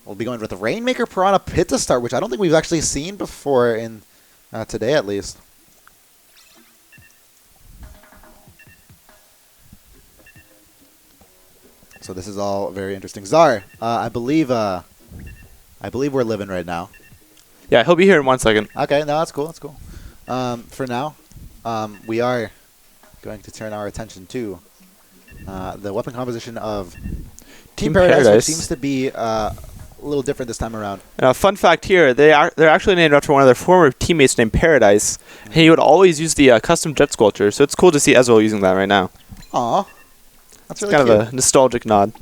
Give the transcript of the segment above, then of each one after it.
we'll be going with the Rainmaker Piranha Pit to start, which I don't think we've actually seen before in today at least. So this is all very interesting. Czar, I believe we're living right now. Yeah, he'll be here in 1 second. Okay, no, that's cool. That's cool. For now, we are going to turn our attention to the weapon composition of Team Paradise, which seems to be a little different this time around. Fun fact here, they're actually named after one of their former teammates named Paradise. And he would always use the custom jet sculpture, so it's cool to see Ezreal using that right now. Aw. That's really kind of a nostalgic nod.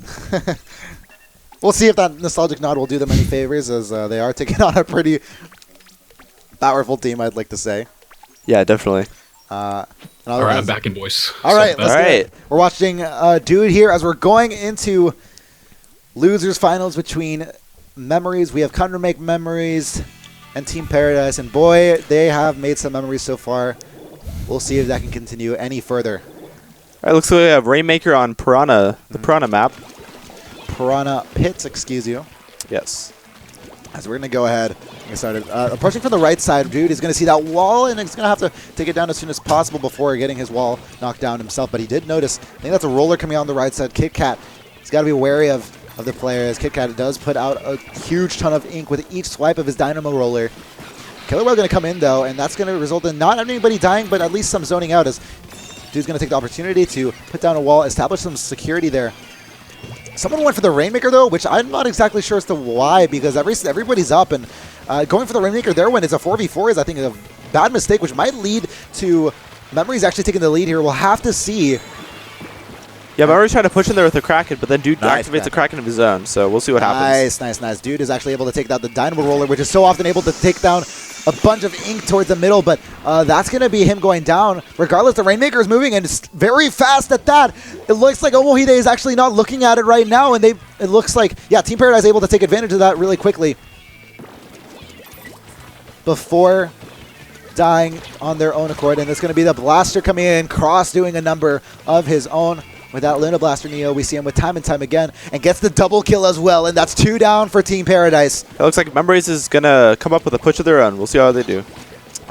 We'll see if that nostalgic nod will do them any favors, as they are taking on a pretty powerful team, I'd like to say. Yeah, definitely. All right, I'm back in, boys. All right, let's do it. We're watching Dude here as we're going into losers finals between Memories. We have Come to Make Memories and Team Paradise, and boy, they have made some memories so far. We'll see if that can continue any further. All right, looks like we have Rainmaker on Piranha, the Piranha map. Piranha Pits, excuse you. Yes. As we're going to go ahead and get started. Approaching from the right side, Dude is going to see that wall, and he's going to have to take it down as soon as possible before getting his wall knocked down himself. But he did notice, I think that's a roller coming on the right side. KitKat, he's got to be wary of the players. KitKat does put out a huge ton of ink with each swipe of his Dynamo Roller. Killer Whale going to come in, though, and that's going to result in not anybody dying, but at least some zoning out, as Dude's going to take the opportunity to put down a wall, establish some security there. Someone went for the Rainmaker, though, which I'm not exactly sure as to why, because everybody's up, and going for the Rainmaker there when it's a 4v4 is, I think, a bad mistake, which might lead to Memories actually taking the lead here. We'll have to see. Yeah, Memories trying to push in there with the Kraken, but then Dude activates the Kraken of his own, so we'll see what happens. Nice. Dude is actually able to take down the Dynamo Roller, which is so often able to take down a bunch of ink towards the middle, but that's going to be him going down. Regardless, the Rainmaker is moving, and it's very fast at that. It looks like Omohide is actually not looking at it right now, and it looks like, yeah, Team Paradise able to take advantage of that really quickly before dying on their own accord, and it's going to be the Blaster coming in, Cross doing a number of his own. With that Luna Blaster Neo, we see him with time and time again, and gets the double kill as well, and that's 2 down for Team Paradise. It looks like Memories is going to come up with a push of their own. We'll see how they do.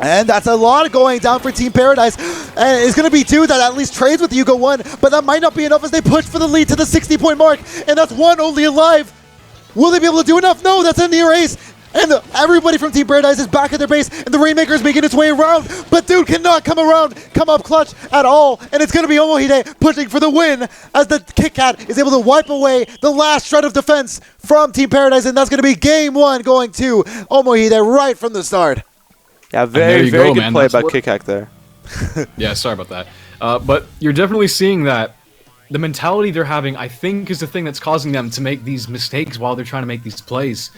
And that's a lot going down for Team Paradise. And it's going to be 2 that at least trades with Yugo 1, but that might not be enough as they push for the lead to the 60-point mark, and that's 1 only alive. Will they be able to do enough? No, that's a near ace. And everybody from Team Paradise is back at their base, and the Rainmaker is making its way around, but Dude cannot come up clutch at all, and it's going to be Omohide pushing for the win as the KitKat is able to wipe away the last shred of defense from Team Paradise, and that's going to be game 1 going to Omohide right from the start. Yeah, very good play by KitKat there. Yeah, sorry about that. But you're definitely seeing that the mentality they're having, I think, is the thing that's causing them to make these mistakes while they're trying to make these plays.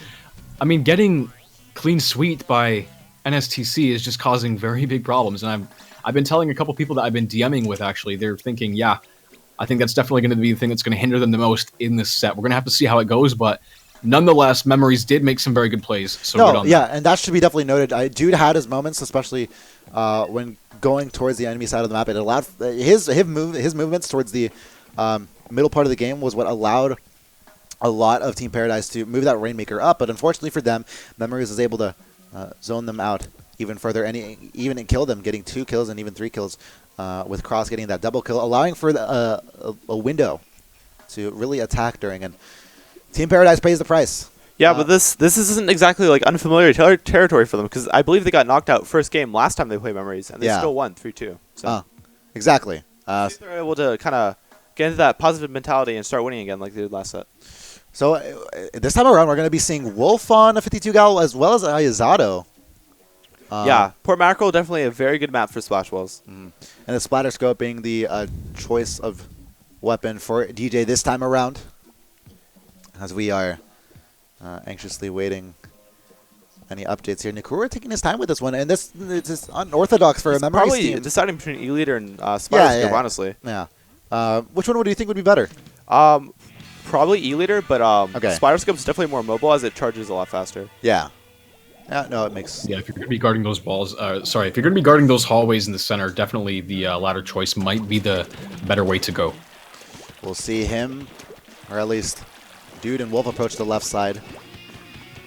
I mean, getting clean sweep by NSTC is just causing very big problems, and I've been telling a couple people that I've been DMing with, actually, they're thinking, yeah, I think that's definitely going to be the thing that's going to hinder them the most in this set. We're going to have to see how it goes, but nonetheless, Memories did make some very good plays. So good on that. And that should be definitely noted. Dude had his moments, especially when going towards the enemy side of the map. It allowed his movements towards the middle part of the game was what allowed a lot of Team Paradise to move that Rainmaker up, but unfortunately for them, Memories was able to zone them out even further, and even kill them, getting 2 kills and even 3 kills, with Cross getting that double kill, allowing for a window to really attack during, and Team Paradise pays the price. Yeah, but this isn't exactly like unfamiliar territory for them, because I believe they got knocked out first game last time they played Memories, and they still won 3-2. So exactly. They're able to kind of get into that positive mentality and start winning again like they did last set. So this time around, we're going to be seeing Wolf on a 52 gal as well as Ayazado. Yeah, Port Mackerel, definitely a very good map for Splash Walls. And the Splatter Scope being the choice of weapon for DJ this time around, as we are anxiously waiting any updates here. Nikura taking his time with this one, and this is unorthodox for a Memories team. Probably deciding between E-Leader and Splatter Scope, honestly. Yeah. Which one would you think would be better? Probably E-Leader, but Splatter Scope is definitely more mobile as it charges a lot faster. Yeah. No, it makes... Yeah, if you're going to be guarding those walls... if you're going to be guarding those hallways in the center, definitely the latter choice might be the better way to go. We'll see him, or at least Dude and Wolf approach the left side.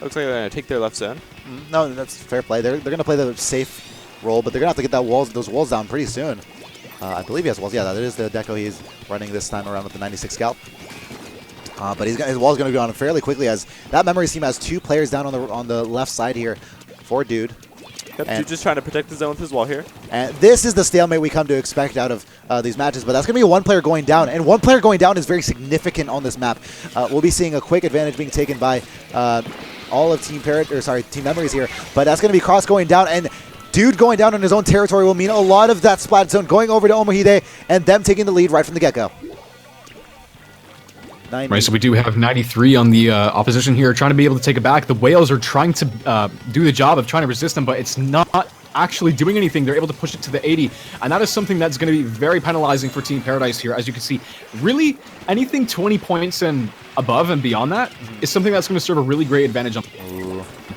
Looks like they're going to take their left zone. No, that's fair play. They're going to play the safe role, but they're going to have to get those walls down pretty soon. I believe he has walls. Yeah, that is the deco he's running this time around with the 96 scalp. But his wall's going to go down fairly quickly as that Memories team has 2 players down on the left side here for Dude. Yep, Dude just trying to protect the zone with his wall here. And this is the stalemate we come to expect out of these matches, but that's going to be 1 player going down, and 1 player going down is very significant on this map. We'll be seeing a quick advantage being taken by all of Team Memories here, but that's going to be Cross going down, and Dude going down on his own territory will mean a lot of that splat zone going over to Omohide and them taking the lead right from the get-go. Right, so we do have 93 on the opposition here, trying to be able to take it back. The Whales are trying to do the job of trying to resist them, but it's not actually doing anything. They're able to push it to the 80, and that is something that's going to be very penalizing for Team Paradise here. As you can see, really anything 20 points and above and beyond that is something that's going to serve a really great advantage on.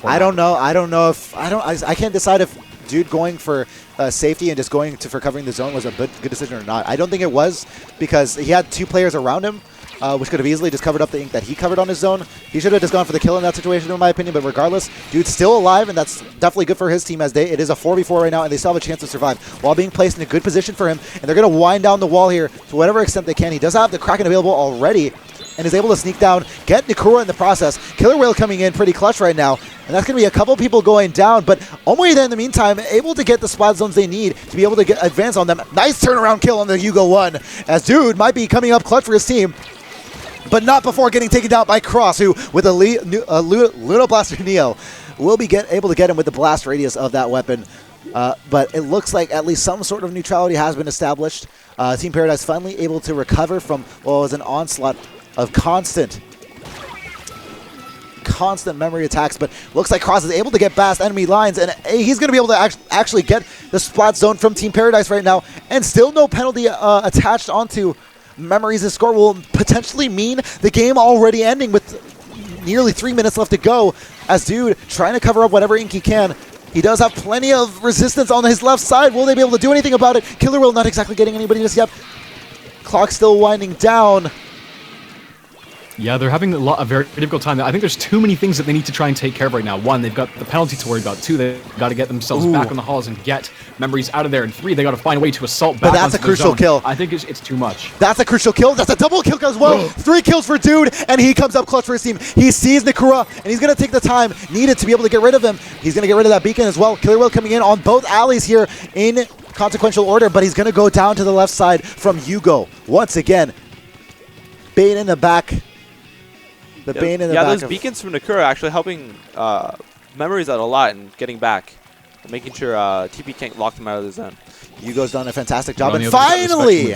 I don't know if I can't decide if Dude going for safety and just going for covering the zone was a good decision or not. I don't think it was, because he had 2 players around him, which could have easily just covered up the ink that he covered on his zone. He should have just gone for the kill in that situation, in my opinion, but regardless, Dude's still alive, and that's definitely good for his team, as it is a 4v4 right now, and they still have a chance to survive while being placed in a good position for him, and they're going to wind down the wall here to whatever extent they can. He does have the Kraken available already, and is able to sneak down, get Nikura in the process. Killer Whale coming in pretty clutch right now, and that's going to be a couple people going down, but Omohide in the meantime able to get the spot zones they need to be able to advance on them. Nice turnaround kill on the Yugo 1, as Dude might be coming up clutch for his team, but not before getting taken down by Cross, who with a Luna Blaster Neo will be able to get him with the blast radius of that weapon. But it looks like at least some sort of neutrality has been established. Team Paradise finally able to recover from what was an onslaught of constant memory attacks, but looks like Cross is able to get past enemy lines, and he's going to be able to actually get the spot zone from Team Paradise right now, and still no penalty attached onto Memories. Score will potentially mean the game already ending with nearly 3 minutes left to go, as Dude trying to cover up whatever ink he can. He does have plenty of resistance on his left side. Will they be able to do anything about it? Killer Whale not exactly getting anybody just yet. Clock still winding down. Yeah, they're having a very difficult time. I think there's too many things that they need to try and take care of right now. 1, they've got the penalty to worry about. 2, they've got to get themselves back on the halls and get Memories out of there. And 3, they got to find a way to assault back. But that's a crucial kill. I think it's too much. That's a crucial kill. That's a double kill as well. 3 kills for Dude, and he comes up clutch for his team. He sees Nikura, and he's going to take the time needed to be able to get rid of him. He's going to get rid of that beacon as well. Killer Whale coming in on both alleys here in consequential order, but he's going to go down to the left side from Yugo. Once again, Bane in the back. The Bane in the back. Yeah, those beacons from Nakura actually helping Memories out a lot and getting back, and making sure TP can't lock them out of the zone. Yugo's done a fantastic job, and finally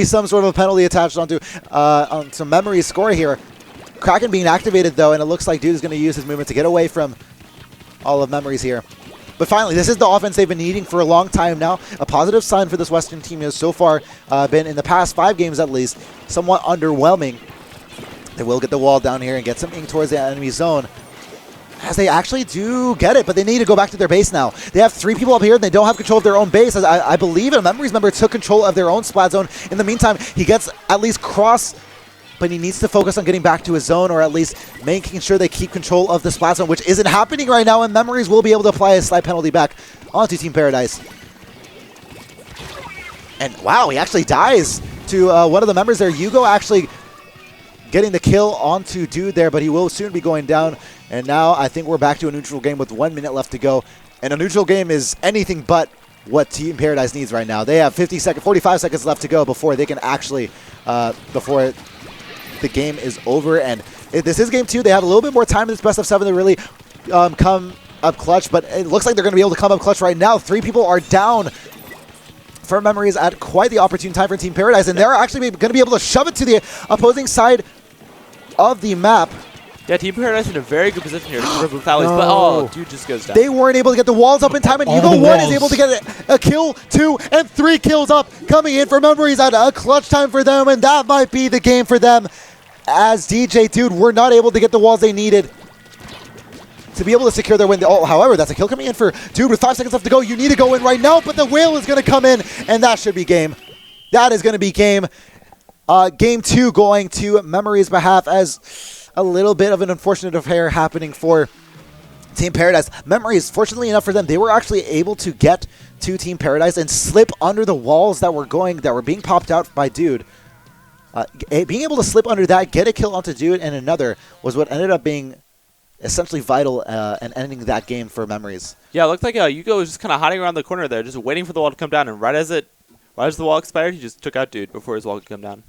some sort of a penalty attached onto some Memories score here. Kraken being activated though, and it looks like Dude is going to use his movement to get away from all of Memories here. But finally, this is the offense they've been needing for a long time now. A positive sign for this Western team has so far been, in the past 5 games at least, somewhat underwhelming. They will get the wall down here and get some ink towards the enemy zone, as they actually do get it, but they need to go back to their base now. They have 3 people up here, and they don't have control of their own base, as I believe a Memories member took control of their own splat zone. In the meantime, he gets at least Cross, but he needs to focus on getting back to his zone, or at least making sure they keep control of the splat zone, which isn't happening right now, and Memories will be able to apply a slight penalty back onto Team Paradise. And wow, he actually dies to one of the members there. Yugo actually getting the kill onto Dude there, but he will soon be going down. And now I think we're back to a neutral game with 1 minute left to go. And a neutral game is anything but what Team Paradise needs right now. They have 45 seconds left to go before they can actually, before the game is over. And if this is game 2, they have a little bit more time in this best of 7 to really come up clutch. But it looks like they're going to be able to come up clutch right now. 3 people are down for Memories at quite the opportune time for Team Paradise. And they're actually going to be able to shove it to the opposing side of the map. Yeah, Team Paradise in a very good position here for Brutalities, but oh, Dude just goes down. They weren't able to get the walls up in time, and Yugo 1 is able to get a kill, 2, and 3 kills up, coming in for Memories at a clutch time for them, and that might be the game for them, as DJ Dude were not able to get the walls they needed to be able to secure their win. Oh, however, that's a kill coming in for Dude with 5 seconds left to go. You need to go in right now, but the Whale is going to come in, and that should be game. That is going to be game. Game 2 going to Memories' behalf, as a little bit of an unfortunate affair happening for Team Paradise. Memories, fortunately enough for them, they were actually able to get to Team Paradise and slip under the walls that were being popped out by Dude. Being able to slip under that, get a kill onto Dude and another was what ended up being essentially vital and ending that game for Memories. Yeah, it looked like Yugo was just kind of hiding around the corner there, just waiting for the wall to come down, and right as the wall expired, he just took out Dude before his wall could come down.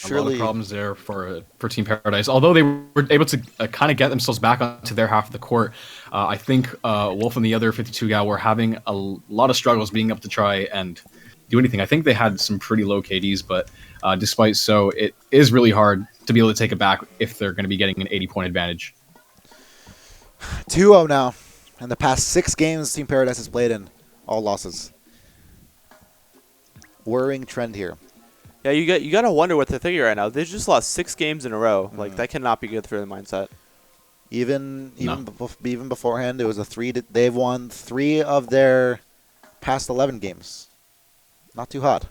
A lot of problems there for Team Paradise. Although they were able to kind of get themselves back onto their half of the court, I think Wolf and the other 52 guy were having a lot of struggles being able to try and do anything. I think they had some pretty low KDs, but despite so, it is really hard to be able to take it back if they're going to be getting an 80-point advantage. 2-0 now. And the past 6 games Team Paradise has played in, all losses. Worrying trend here. Yeah, you gotta wonder what they're thinking right now. They just lost 6 games in a row. Like, that cannot be good for their mindset. Even beforehand, it was a 3. They've won 3 of their past 11 games. Not too hot.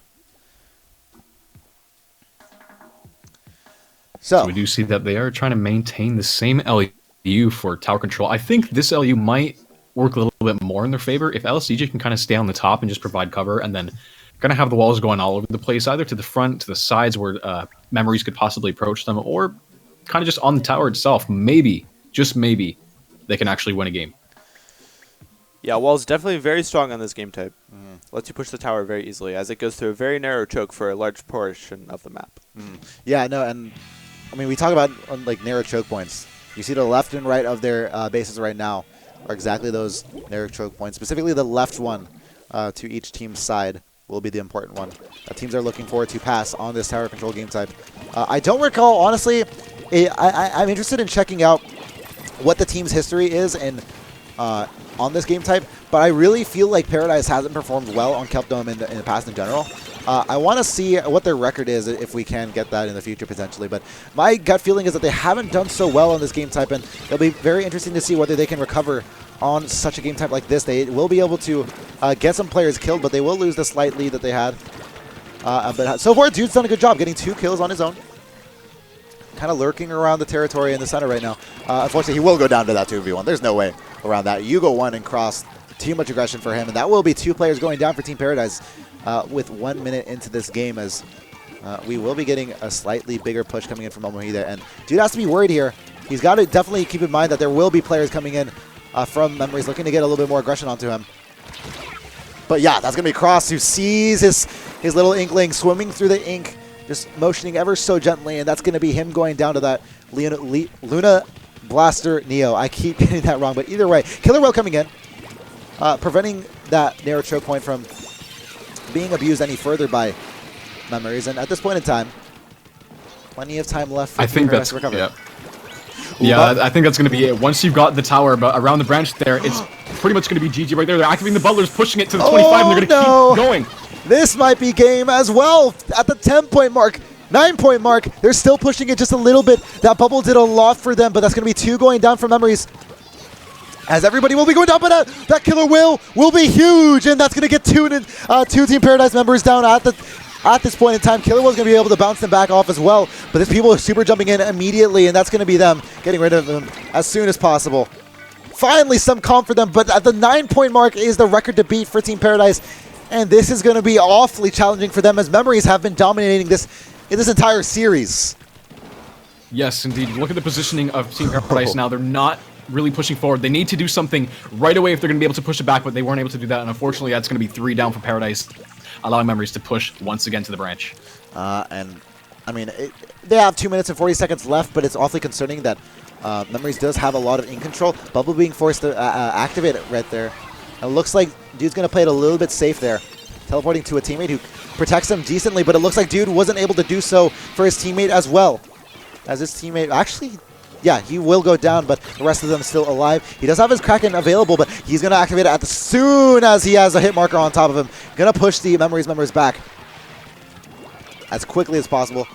So we do see that they are trying to maintain the same LU for tower control. I think this LU might work a little bit more in their favor if LSDJ can kind of stay on the top and just provide cover, and then going to have the walls going all over the place, either to the front, to the sides where Memories could possibly approach them, or kind of just on the tower itself. Maybe, just maybe, they can actually win a game. Yeah, Wall's definitely very strong on this game type. Lets you push the tower very easily, as it goes through a very narrow choke for a large portion of the map. Yeah, no, and I mean, we talk about like narrow choke points. You see the left and right of their bases right now are exactly those narrow choke points. Specifically, the left one to each team's side will be the important one. Teams are looking forward to pass on this tower control game type. I don't recall, honestly, I'm interested in checking out what the team's history is on this game type, but I really feel like Paradise hasn't performed well on Kelp Dome in the past in general. I want to see what their record is if we can get that in the future potentially, but my gut feeling is that they haven't done so well on this game type, and it'll be very interesting to see whether they can recover on such a game type like this. They will be able to get some players killed, but they will lose the slight lead that they had. But so far, Dude's done a good job getting 2 kills on his own. Kind of lurking around the territory in the center right now. Unfortunately, he will go down to that 2v1. There's no way around that. You go 1 and cross. Too much aggression for him, and that will be 2 players going down for Team Paradise with 1 minute into this game, as we will be getting a slightly bigger push coming in from Omohide. And Dude has to be worried here. He's got to definitely keep in mind that there will be players coming in from Memories looking to get a little bit more aggression onto him. But yeah, that's going to be Cross, who sees his little Inkling swimming through the ink, just motioning ever so gently, and that's going to be him going down to that Luna Blaster Neo. I keep getting that wrong, but either way, Killer Whale coming in, preventing that narrow choke point from being abused any further by Memories. And at this point in time, plenty of time left for Team Paradise to recover. Yeah. Yeah, I think that's going to be it. Once you've got the tower around the branch there, it's pretty much going to be GG right there. They're activating the Butlers, pushing it to the 25, and they're going to keep going. This might be game as well at the 10-point mark. 9-point mark. They're still pushing it just a little bit. That bubble did a lot for them, but that's going to be 2 going down for Memories. As everybody will be going down, but that Killer Whale will be huge, and that's going to get 2 Team Paradise members down at this point in time. Killer Whale's going to be able to bounce them back off as well, but these people are super jumping in immediately, and that's going to be them getting rid of them as soon as possible. Finally, some calm for them, but at the 9-point mark is the record to beat for Team Paradise, and this is going to be awfully challenging for them, as Memories have been dominating this entire series. Yes, indeed. Look at the positioning of Team Paradise now. They're not really pushing forward. They need to do something right away if they're going to be able to push it back, but they weren't able to do that, and unfortunately, that's going to be 3 down for Paradise, allowing Memories to push once again to the branch. And, I mean, they have 2 minutes and 40 seconds left, but it's awfully concerning that Memories does have a lot of ink control. Bubble being forced to activate it right there. It looks like Dude's going to play it a little bit safe there, teleporting to a teammate who protects him decently, but it looks like Dude wasn't able to do so for his teammate as well. As his teammate, actually, yeah, he will go down, but the rest of them still alive. He does have his Kraken available, but he's going to activate it as soon as he has a hit marker on top of him. Going to push the Memories members back as quickly as possible.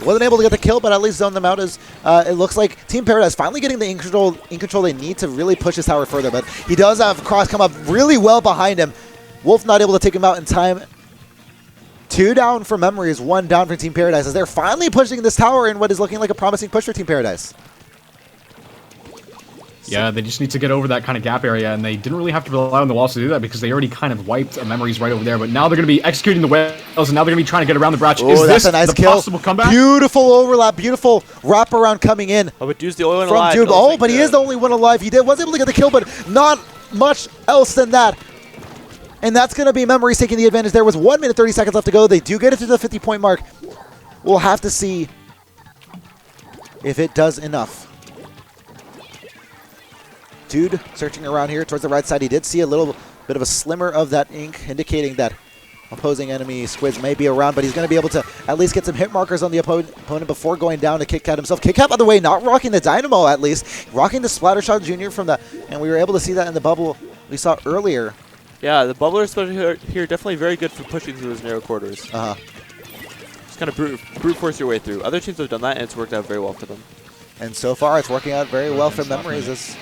Wasn't able to get the kill, but at least zone them out, as it looks like Team Paradise finally getting the ink control they need to really push his tower further, but he does have Cross come up really well behind him. Wolf not able to take him out in time. 2 down for Memories, 1 down for Team Paradise as they're finally pushing this tower in what is looking like a promising push for Team Paradise. Yeah, they just need to get over that kind of gap area, and they didn't really have to rely on the walls to do that because they already kind of wiped Memories right over there. But now they're going to be executing the whales, and now they're going to be trying to get around the Bratch. Is that's this a nice the kill. possible comeback? Beautiful overlap, beautiful wraparound coming in. Oh, but Dude's the only one From alive. Dude. Oh, but he is the only one alive. He was able to get the kill, but not much else than that. And that's going to be Memories taking the advantage. There was 1 minute 30 seconds left to go. They do get it to the 50-point mark. We'll have to see if it does enough. Dude searching around here towards the right side. He did see a little bit of a slimmer of that ink, indicating that opposing enemy squids may be around, but he's going to be able to at least get some hit markers on the opponent before going down to KitKat himself. KitKat, by the way, not rocking the Dynamo at least, rocking the Splattershot Jr. from the, and we were able to see that in the bubble we saw earlier. Yeah, the bubbler especially here definitely very good for pushing through those narrow quarters. Just kind of brute force your way through. Other teams have done that, and it's worked out very well for them. And so far, it's working out very well for Memories as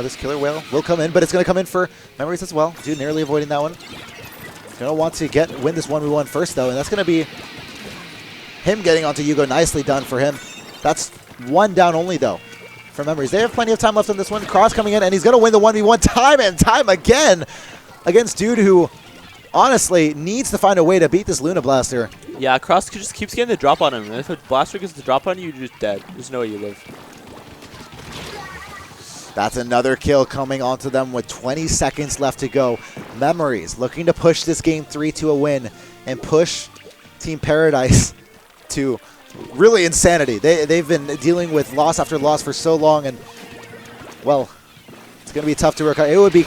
this killer whale will come in, but it's going to come in for Memories as well. Dude nearly avoiding that one. Going to want to win this 1v1 first, though, and that's going to be him getting onto Yugo. Nicely done for him. That's 1 down only, though, for Memories. They have plenty of time left on this one. Cross coming in, and he's going to win the 1v1 time and time again against Dude, who honestly needs to find a way to beat this Luna Blaster. Yeah, Cross just keeps getting the drop on him, and if a Blaster gets the drop on you, you're just dead. There's no way you live. That's another kill coming onto them with 20 seconds left to go. Memories looking to push this game 3 to a win and push Team Paradise to really insanity. They've been dealing with loss after loss for so long, and, well, it's going to be tough to recover. It would be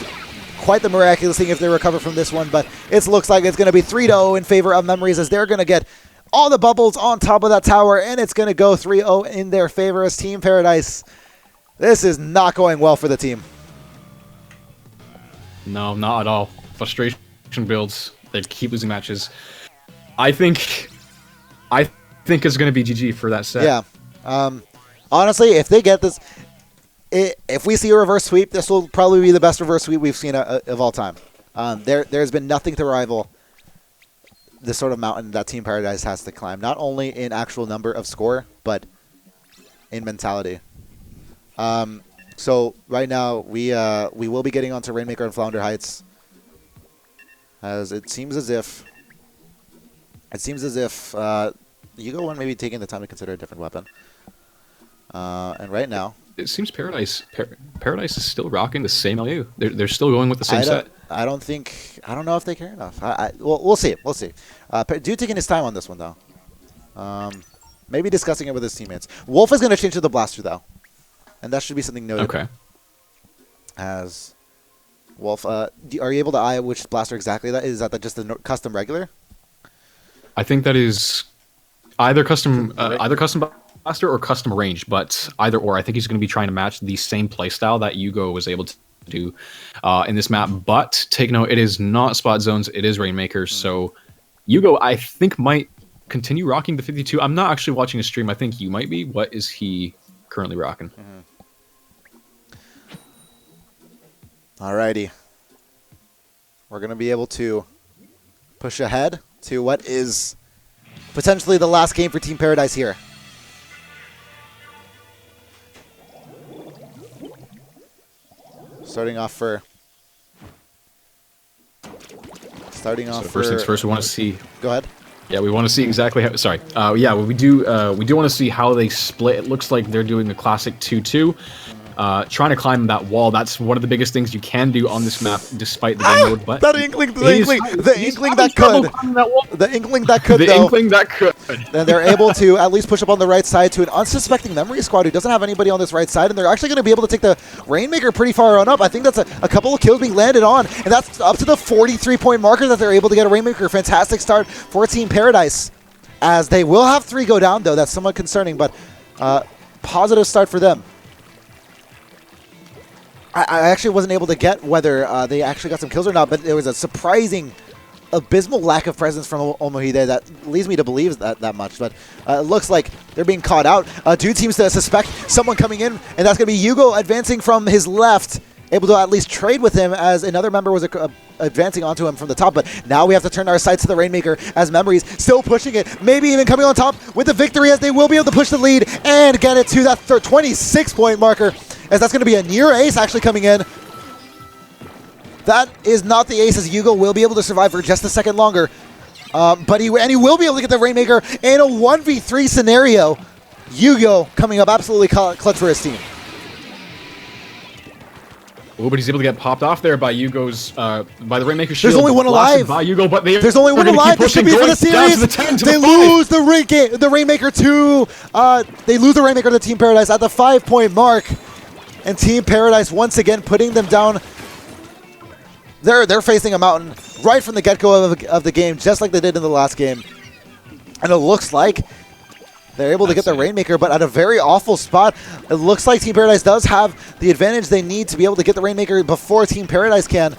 quite the miraculous thing if they recover from this one, but it looks like it's going to be 3-0 in favor of Memories as they're going to get all the bubbles on top of that tower, and it's going to go 3-0 in their favor as Team Paradise. This is not going well for the team. No, not at all. Frustration builds. They keep losing matches. I think it's going to be GG for that set. Yeah. Honestly, if they get this, if we see a reverse sweep, this will probably be the best reverse sweep we've seen of all time. There's been nothing to rival the sort of mountain that Team Paradise has to climb, not only in actual number of score, but in mentality. So right now we will be getting onto Rainmaker and Flounder Heights, as it seems as if Yugo one maybe taking the time to consider a different weapon. And right now it seems Paradise is still rocking the same LU. They're still going with the same set. I don't know if they care enough. We'll see. We'll see. Dude taking his time on this one though. Maybe discussing it with his teammates. Wolf is going to change to the Blaster though. And that should be something noted. Okay. As Wolf, are you able to eye which Blaster exactly that is? Is that just the custom regular? I think that is either custom Blaster or custom range, but either or. I think he's going to be trying to match the same playstyle that Yugo was able to do in this map. But take note, it is not Spot Zones, it is Rainmakers. So Yugo, I think, might continue rocking the 52. I'm not actually watching a stream. I think you might be. What is he currently rocking? Alrighty. We're going to be able to push ahead to what is potentially the last game for Team Paradise here. Starting off First things first, we want to see. Go ahead. Yeah, we want to see exactly how. Sorry. Yeah, we do want to see how they split. It looks like they're doing the classic 2-2. Trying to climb that wall. That's one of the biggest things you can do on this map, despite the game mode. But the inkling that could, the though. inkling that could. Then they're able to at least push up on the right side to an unsuspecting Memory squad who doesn't have anybody on this right side, and they're actually going to be able to take the Rainmaker pretty far on up. I think that's a couple of kills being landed on, and that's up to the 43-point marker that they're able to get a Rainmaker. Fantastic start for Team Paradise, as they will have 3 go down, though. That's somewhat concerning, but positive start for them. I actually wasn't able to get whether they actually got some kills or not, but there was a surprising, abysmal lack of presence from Omohide that leads me to believe that much. But it looks like they're being caught out. Dude seems to suspect someone coming in, and that's going to be Yugo advancing from his left able to at least trade with him as another member was advancing onto him from the top. But now we have to turn our sights to the Rainmaker as Memories still pushing it, maybe even coming on top with the victory as they will be able to push the lead and get it to that 26-point marker, as that's going to be a near ace actually coming in. That is not the ace, as Hugo will be able to survive for just a second longer. But he will be able to get the Rainmaker in a 1v3 scenario. Hugo coming up absolutely clutch for his team. Oh, but he's able to get popped off there by Hugo's, by the Rainmaker shield. There's only one alive. By Hugo, but there's only one alive. This could be for the series. They lose the Rainmaker to, they lose the Rainmaker to Team Paradise at the 5-point mark. And Team Paradise once again putting them down. They're facing a mountain right from the get-go of the game, just like they did in the last game. And it looks like they're able to get the Rainmaker, but at a very awful spot. It looks like Team Paradise does have the advantage they need to be able to get the Rainmaker before Team Paradise can.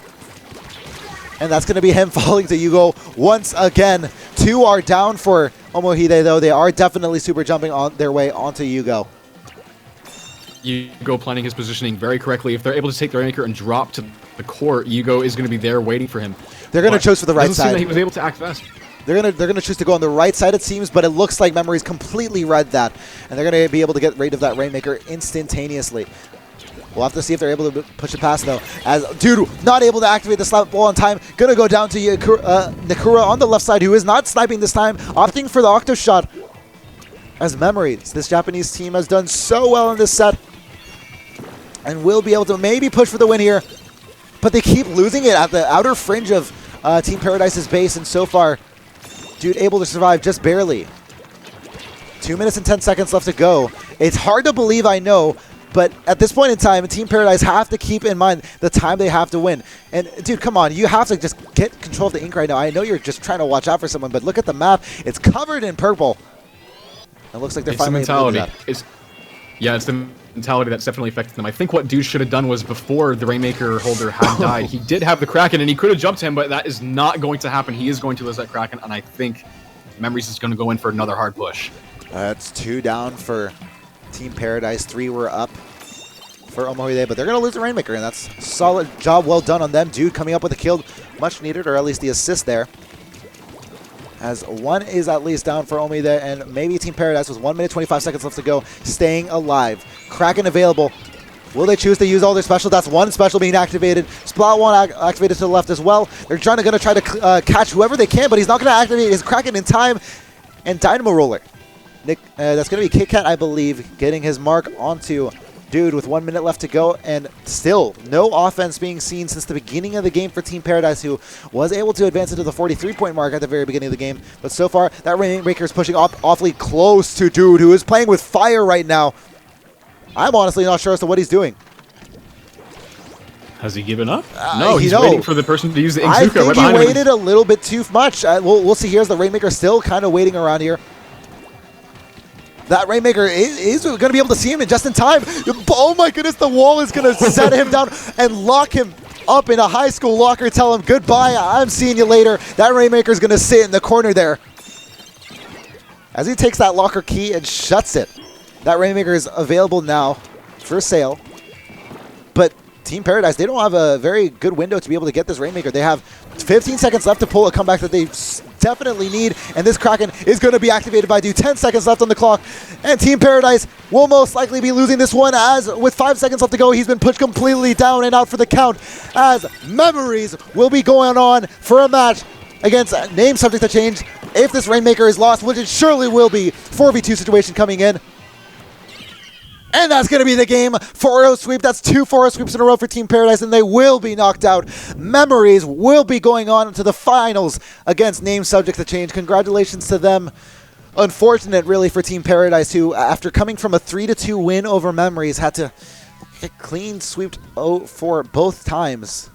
And that's going to be him falling to Hugo once again. 2 are down for Omohide, though. They are definitely super jumping on their way onto Hugo. Hugo planning his positioning very correctly. If they're able to take the Rainmaker and drop to the court, Hugo is going to be there waiting for him. They're going to choose for the right side. That he was able to act fast. They're gonna choose to go on the right side, it seems, but it looks like Memories completely read that, and they're gonna be able to get rid of that Rainmaker instantaneously. We'll have to see if they're able to push it past, though. As Dude not able to activate the slap ball on time, gonna go down to Nakura on the left side, who is not sniping this time, opting for the Octo Shot. As Memories, this Japanese team has done so well in this set, and will be able to maybe push for the win here, but they keep losing it at the outer fringe of Team Paradise's base, and so far, Dude able to survive just barely. 2 minutes and 10 seconds left to go. It's hard to believe, I know, but at this point in time, Team Paradise have to keep in mind the time they have to win. And dude, come on, you have to just get control of the ink right now. I know you're just trying to watch out for someone, but look at the map. It's covered in purple. It looks like they're finally able to do that. It's the mentality that's definitely affected them. I think what Dude should have done was, before the Rainmaker holder had died, he did have the Kraken, and he could have jumped him, but that is not going to happen. He is going to lose that Kraken, and I think Memories is going to go in for another hard push. That's 2 down for Team Paradise. 3 were up for Omohide, but they're going to lose the Rainmaker, and that's a solid job well done on them. Dude coming up with a kill, much needed, or at least the assist there. As 1 is at least down for Omohide, and maybe Team Paradise with 1 minute 25 seconds left to go, staying alive. Kraken available. Will they choose to use all their special? That's 1 special being activated. Splat 1 activated to the left as well. They're going to try to catch whoever they can, but he's not going to activate his Kraken in time. And Dynamo Roller. That's going to be Kit Kat, I believe, getting his mark onto Dude with 1 minute left to go, and still no offense being seen since the beginning of the game for Team Paradise, who was able to advance into the 43-point mark at the very beginning of the game. But so far, that Rainmaker is pushing awfully close to Dude, who is playing with fire right now. I'm honestly not sure as to what he's doing. Has he given up? No, he's waiting for the person to use the Inkzuka. I think he waited a little bit too much. We'll see. Here's the Rainmaker still kind of waiting around here. That Rainmaker is going to be able to see him just in time. Oh my goodness, the wall is going to set him down and lock him up in a high school locker, tell him goodbye, I'm seeing you later. That Rainmaker is going to sit in the corner there as he takes that locker key and shuts it. That Rainmaker is available now for sale. But Team Paradise, they don't have a very good window to be able to get this Rainmaker. They have 15 seconds left to pull a comeback that they definitely need, and this Kraken is going to be activated by Dude. 10 seconds left on the clock, and Team Paradise will most likely be losing this one, as with 5 seconds left to go, he's been pushed completely down and out for the count, as Memories will be going on for a match against name subject to change. If this Rainmaker is lost, which it surely will be, 4v2 situation coming in. And that's going to be the game. 4-0 sweep. That's 2 4-0 sweeps in a row for Team Paradise, and they will be knocked out. Memories will be going on to the finals against name subject to change. Congratulations to them. Unfortunate, really, for Team Paradise, who, after coming from a 3-2 win over Memories, had to get clean sweeped for both times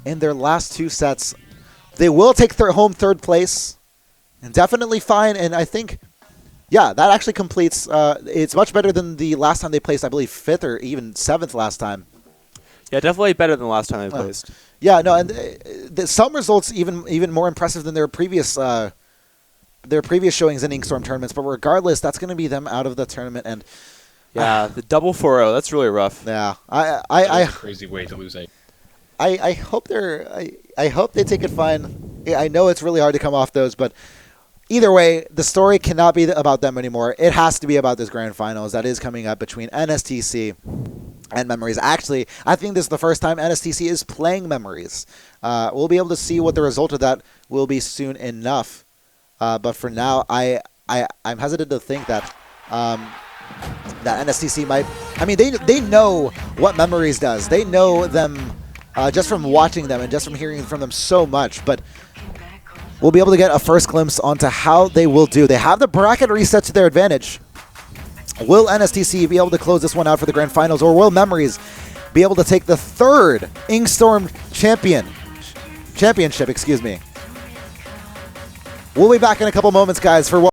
in their last 2 sets. They will take home 3rd place, and definitely fine, and I think... yeah, that actually completes. It's much better than the last time they placed, I believe, 5th or even 7th last time. Yeah, definitely better than the last time they placed. Yeah, no, and some results even more impressive than their previous showings in InkStorm tournaments. But regardless, that's going to be them out of the tournament. And Yeah, the double 4-0. That's really rough. Yeah, That I was a crazy way to lose 8. I hope I hope they take it fine. I know it's really hard to come off those, but either way, the story cannot be about them anymore. It has to be about this grand finals that is coming up between NSTC and Memories. Actually, I think this is the first time NSTC is playing Memories. We'll be able to see what the result of that will be soon enough. But for now, I'm hesitant to think that that NSTC might. I mean, they know what Memories does. They know them just from watching them and just from hearing from them so much. But we'll be able to get a first glimpse onto how they will do. They have the bracket reset to their advantage. Will NSTC be able to close this one out for the grand finals, or will Memories be able to take the third InkStorm championship? Excuse me. We'll be back in a couple moments, guys, for what.